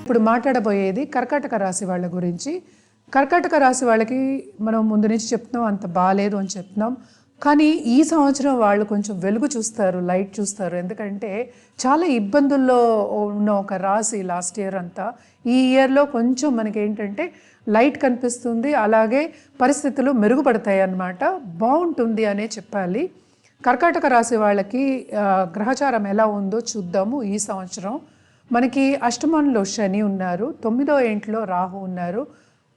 ఇప్పుడు మాట్లాడబోయేది కర్కాటక రాశి వాళ్ళ గురించి. కర్కాటక రాశి వాళ్ళకి మనం ముందు నుంచి చెప్తున్నాం అంత బాలేదు అని చెప్తున్నాం. కానీ ఈ సంవత్సరం వాళ్ళు కొంచెం వెలుగు చూస్తారు, లైట్ చూస్తారు. ఎందుకంటే చాలా ఇబ్బందుల్లో ఉన్న ఒక రాశి లాస్ట్ ఇయర్ అంతా. ఈ ఇయర్లో కొంచెం మనకి ఏంటంటే లైట్ కనిపిస్తుంది, అలాగే పరిస్థితులు మెరుగుపడతాయి అన్నమాట. బాగుంటుంది అనే చెప్పాలి. కర్కాటక రాశి వాళ్ళకి గ్రహచారం ఎలా ఉందో చూద్దాము. ఈ సంవత్సరం మనకి అష్టమంలో శని ఉన్నారు, 9వ ఇంట్లో రాహు ఉన్నారు,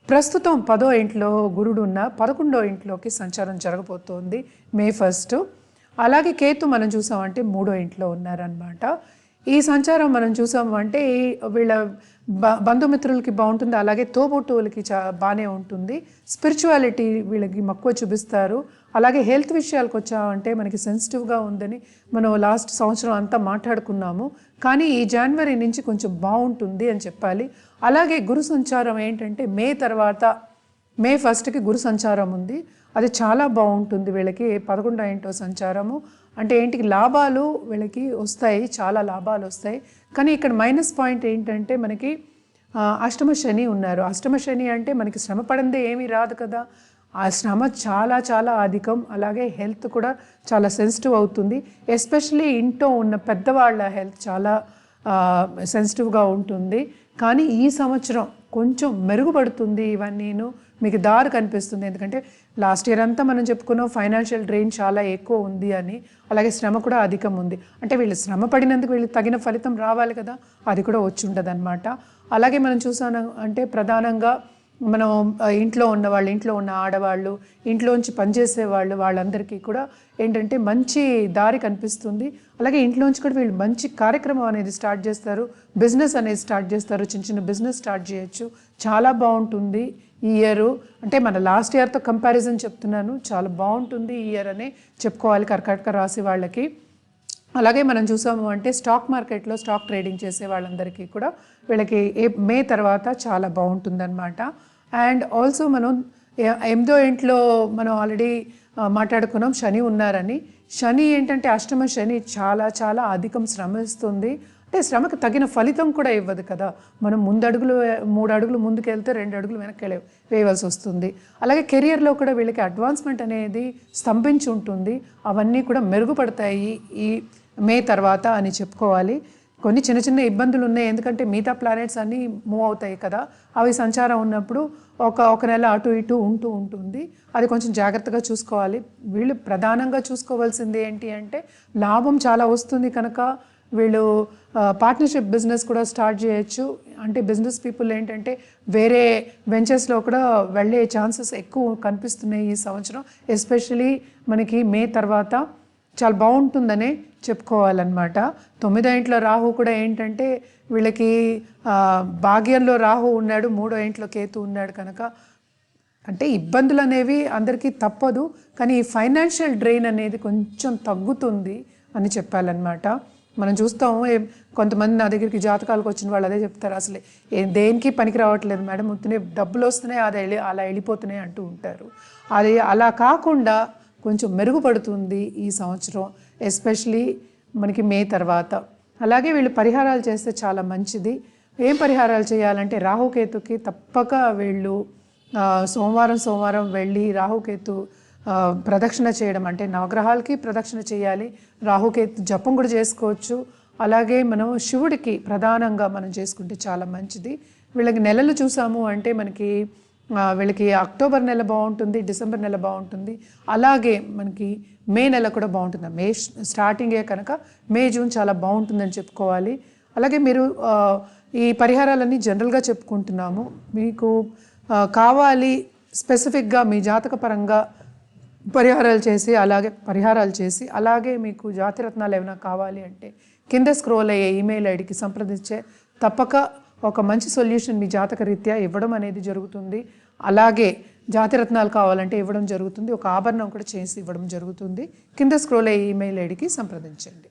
ప్రస్తుతం 10వ ఇంట్లో గురుడు ఉన్న 11వ ఇంట్లోకి సంచారం జరగబోతోంది మే 1. అలాగే కేతు మనం చూసామంటే 3వ ఇంట్లో ఉన్నారనమాట. ఈ సంచారం మనం చూసాము అంటే వీళ్ళ బంధుమిత్రులకి బాగుంటుంది, అలాగే తోబుట్టువులకి బాగానే ఉంటుంది. స్పిరిచువాలిటీ వీళ్ళకి మక్కువ చూపిస్తారు. అలాగే హెల్త్ విషయాలకు వచ్చామంటే మనకి సెన్సిటివ్గా ఉందని మనం లాస్ట్ సంవత్సరం అంతా మాట్లాడుకున్నాము. కానీ ఈ జనవరి నుంచి కొంచెం బాగుంటుంది అని చెప్పాలి. అలాగే గురు సంచారం ఏంటంటే మే తర్వాత మే 1కి గురు సంచారం ఉంది. అది చాలా బాగుంటుంది వీళ్ళకి. 11వ ఇంట్లో సంచారము అంటే ఏంటికి లాభాలు వీళ్ళకి వస్తాయి, చాలా లాభాలు వస్తాయి. కానీ ఇక్కడ మైనస్ పాయింట్ ఏంటంటే మనకి అష్టమ శని ఉన్నారు. అష్టమ శని అంటే మనకి శ్రమ పడిందే ఏమీ రాదు కదా, ఆ శ్రమ చాలా చాలా అధికం. అలాగే హెల్త్ కూడా చాలా సెన్సిటివ్ అవుతుంది. ఎస్పెషలీ ఇంట్లో ఉన్న పెద్దవాళ్ళ హెల్త్ చాలా సెన్సిటివ్గా ఉంటుంది. కానీ ఈ సంవత్సరం కొంచెం మెరుగుపడుతుంది. ఇవన్నీను మీకు దారి కనిపిస్తుంది. ఎందుకంటే లాస్ట్ ఇయర్ అంతా మనం చెప్పుకున్నాం ఫైనాన్షియల్ డ్రెయిన్ చాలా ఎక్కువ ఉంది అని, అలాగే శ్రమ కూడా అధికం ఉంది. అంటే వీళ్ళు శ్రమ పడినందుకు వీళ్ళకి తగిన ఫలితం రావాలి కదా, అది కూడా వచ్చి ఉంటుంది అనమాట. అలాగే మనం చూసాను అంటే ప్రధానంగా మనం ఇంట్లో ఉన్నవాళ్ళు, ఇంట్లో ఉన్న ఆడవాళ్ళు, ఇంట్లోంచి పనిచేసే వాళ్ళు, వాళ్ళందరికీ కూడా ఏంటంటే మంచి దారి కనిపిస్తుంది. అలాగే ఇంట్లోంచి కూడా వీళ్ళు మంచి కార్యక్రమం అనేది స్టార్ట్ చేస్తారు, బిజినెస్ అనేది స్టార్ట్ చేస్తారు, చిన్న చిన్న బిజినెస్ స్టార్ట్ చేయొచ్చు. చాలా బాగుంటుంది ఈ ఇయర్. అంటే మన లాస్ట్ ఇయర్తో కంపారిజన్ చెప్తున్నాను, చాలా బాగుంటుంది ఈ ఇయర్ అనే చెప్పుకోవాలి కర్కాటక రాశి వాళ్ళకి. అలాగే మనం చూసాము అంటే స్టాక్ మార్కెట్లో స్టాక్ ట్రేడింగ్ చేసే వాళ్ళందరికీ కూడా వీళ్ళకి మే తర్వాత చాలా బాగుంటుందన్నమాట. అండ్ ఆల్సో మనం 8వ ఇంట్లో మనం ఆల్రెడీ మాట్లాడుకున్నాం శని ఉన్నారని. శని ఏంటంటే అష్టమ శని చాలా చాలా అధికం శ్రమ ఇస్తుంది. అంటే శ్రమకు తగిన ఫలితం కూడా ఇవ్వదు కదా. మనం 3 అడుగులు ముందుకు వెళ్తే 2 అడుగులు వెనక్కి వేయవలసి వస్తుంది. అలాగే కెరియర్లో కూడా వీళ్ళకి అడ్వాన్స్మెంట్ అనేది స్తంభించి ఉంటుంది. అవన్నీ కూడా మెరుగుపడతాయి ఈ మే తర్వాత అని చెప్పుకోవాలి. కొన్ని చిన్న చిన్న ఇబ్బందులు ఉన్నాయి, ఎందుకంటే మిగతా ప్లానెట్స్ అన్నీ మూవ్ అవుతాయి కదా, అవి సంచారం ఉన్నప్పుడు ఒక నెల అటు ఇటు ఉంటుంది. అది కొంచెం జాగ్రత్తగా చూసుకోవాలి. వీళ్ళు ప్రధానంగా చూసుకోవాల్సింది ఏంటి అంటే లాభం చాలా వస్తుంది కనుక వీళ్ళు పార్ట్నర్షిప్ బిజినెస్ కూడా స్టార్ట్ చేయొచ్చు. అంటే బిజినెస్ పీపుల్ ఏంటంటే వేరే వెంచర్స్లో కూడా వెళ్ళే ఛాన్సెస్ ఎక్కువ కనిపిస్తున్నాయి ఈ సంవత్సరం. ఎస్పెషలీ మనకి మే తర్వాత చాలా బాగుంటుందనే చెప్పుకోవాలన్నమాట. 9వ ఇంట్లో రాహు కూడా ఏంటంటే వీళ్ళకి భాగ్యంలో రాహు ఉన్నాడు, 3వ ఇంట్లో కేతు ఉన్నాడు కనుక అంటే ఇబ్బందులు అనేవి అందరికీ తప్పదు. కానీ ఈ ఫైనాన్షియల్ డ్రెయిన్ అనేది కొంచెం తగ్గుతుంది అని చెప్పాలన్నమాట. మనం చూస్తాము కొంతమంది నా దగ్గరికి జాతకాలకు వచ్చిన వాళ్ళు అదే చెప్తారు, అసలు దేనికి పనికి రావట్లేదు మేడం, ఉత్తినే డబ్బులు వస్తున్నాయి, అది అలా వెళ్ళిపోతున్నాయి అంటూ ఉంటారు. అది అలా కాకుండా కొంచెం మెరుగుపడుతుంది ఈ సంవత్సరం, ఎస్పెషలీ మనకి మే తర్వాత. అలాగే వీళ్ళు పరిహారాలు చేస్తే చాలా మంచిది. ఏం పరిహారాలు చేయాలంటే రాహుకేతుకి తప్పక వీళ్ళు సోమవారం వెళ్ళి రాహుకేతు ప్రదక్షిణ చేయడం, అంటే నవగ్రహాలకి ప్రదక్షిణ చేయాలి. రాహుకేతు జపం కూడా చేసుకోవచ్చు. అలాగే మనం శివుడికి ప్రధానంగా మనం చేసుకుంటే చాలా మంచిది. వీళ్ళకి నెలలు చూసాము అంటే మనకి వీళ్ళకి అక్టోబర్ నెల బాగుంటుంది, డిసెంబర్ నెల బాగుంటుంది, అలాగే మనకి మే నెల కూడా బాగుంటుంది. మే స్టార్టింగే కనుక మే జూన్ చాలా బాగుంటుందని చెప్పుకోవాలి. అలాగే మీరు ఈ పరిహారాలన్నీ జనరల్గా చెప్పుకుంటున్నాము. మీకు కావాలి స్పెసిఫిక్గా మీ జాతక పరంగా పరిహారాలు చేసి అలాగే మీకు జాతిరత్నాలు ఏమైనా కావాలి అంటే కింద స్క్రోల్ అయ్యే ఈమెయిల్ ఐడికి సంప్రదించే తప్పక ఒక మంచి సొల్యూషన్ మీ జాతక రీత్యా ఇవ్వడం అనేది జరుగుతుంది. అలాగే జాతిరత్నాలు కావాలంటే ఇవ్వడం జరుగుతుంది, ఒక ఆభరణం కూడా చేసి ఇవ్వడం జరుగుతుంది. కింద స్క్రోల్ అయ్యే ఈమెయిల్ ఐడికి సంప్రదించండి.